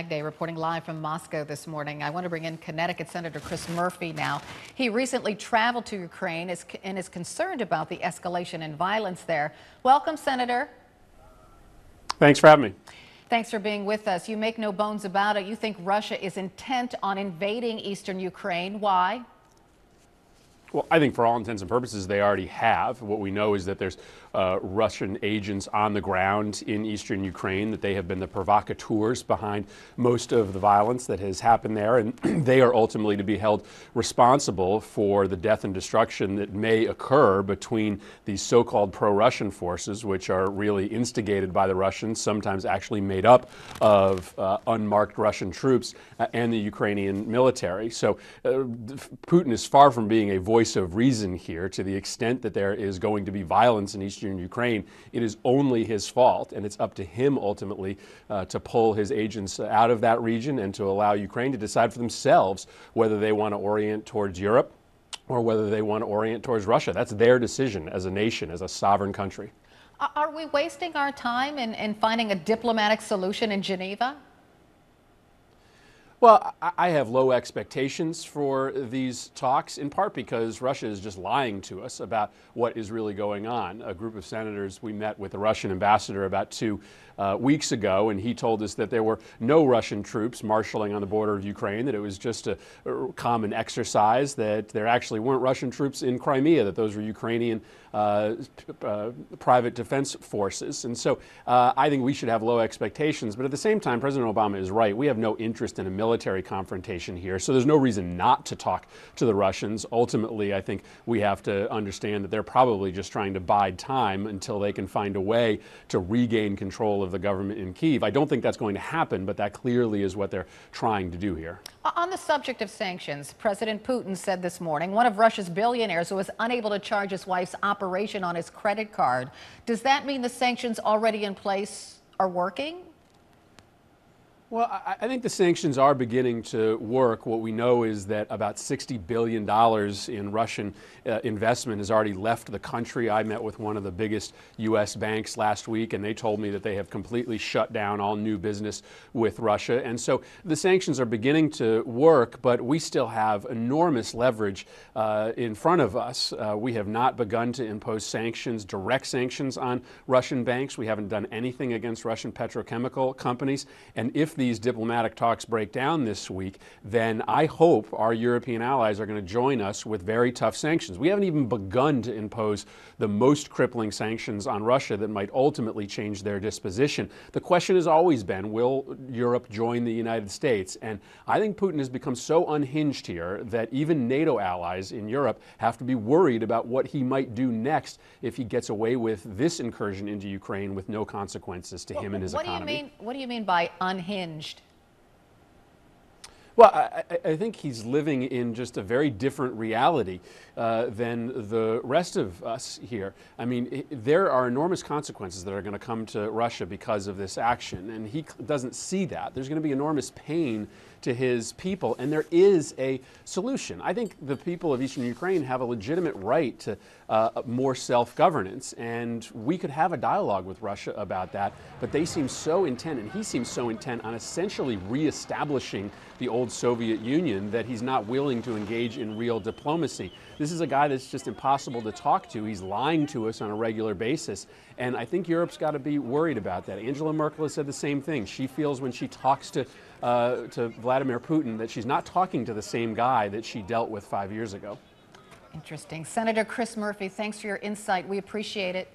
Day reporting live from Moscow this morning. I want to bring in Connecticut Senator Chris Murphy now. He recently traveled to Ukraine and is concerned about the escalation in violence there. Welcome, Senator. Thanks for having me. Thanks for being with us. You make no bones about it. You think Russia is intent on invading eastern Ukraine. Why? Well, I think for all intents and purposes, they already have. What we know is that there's Russian agents on the ground in eastern Ukraine, that they have been the provocateurs behind most of the violence that has happened there, and they are ultimately to be held responsible for the death and destruction that may occur between these so-called pro-Russian forces, which are really instigated by the Russians, sometimes actually made up of unmarked Russian troops, and the Ukrainian military. So Putin is far from being a voice of reason here. To the extent that there is going to be violence in eastern Ukraine, it is only his fault, and it's up to him ultimately to pull his agents out of that region and to allow Ukraine to decide for themselves whether they want to orient towards Europe or whether they want to orient towards Russia. That's their decision as a nation, as a sovereign country. Are we wasting our time in finding a diplomatic solution in Geneva? Well, I have low expectations for these talks, in part because Russia is just lying to us about what is really going on. A group of senators, we met with the Russian ambassador about 2 weeks ago, and he told us that there were no Russian troops marshaling on the border of Ukraine, that it was just a common exercise, that there actually weren't Russian troops in Crimea, that those were Ukrainian private defense forces. And so I think we should have low expectations. But at the same time, President Obama is right. We have no interest in a military confrontation here. So there's no reason not to talk to the Russians. Ultimately, I think we have to understand that they're probably just trying to bide time until they can find a way to regain control of the government in Kyiv. I don't think that's going to happen, but that clearly is what they're trying to do here. On the subject of sanctions, President Putin said this morning one of Russia's billionaires was unable to charge his wife's operation on his credit card. Does that mean the sanctions already in place are working? Well, I think the sanctions are beginning to work. What we know is that about $60 billion in Russian investment has already left the country. I met with one of the biggest U.S. banks last week, and they told me that they have completely shut down all new business with Russia. And so the sanctions are beginning to work, but we still have enormous leverage in front of us. We have not begun to impose sanctions, direct sanctions on Russian banks. We haven't done anything against Russian petrochemical companies. And if these diplomatic talks break down this week, then I hope our European allies are going to join us with very tough sanctions. We haven't even begun to impose the most crippling sanctions on Russia that might ultimately change their disposition. The question has always been, will Europe join the United States? And I think Putin has become so unhinged here that even NATO allies in Europe have to be worried about what he might do next if he gets away with this incursion into Ukraine with no consequences to him and his economy. What do you mean by unhinged? Well, I think he's living in just a very different reality than the rest of us here. I mean, there are enormous consequences that are going to come to Russia because of this action, and he doesn't see that. There's going to be enormous pain to his people, and there is a solution. I think the people of eastern Ukraine have a legitimate right to more self-governance, and we could have a dialogue with Russia about that, but they seem so intent, and he seems so intent on essentially reestablishing the old Soviet Union that he's not willing to engage in real diplomacy. This is a guy that's just impossible to talk to. He's lying to us on a regular basis, and I think Europe's got to be worried about that. Angela Merkel has said the same thing. She feels when she talks to Vladimir Putin that she's not talking to the same guy that she dealt with 5 years ago. Interesting. Senator Chris Murphy, thanks for your insight. We appreciate it.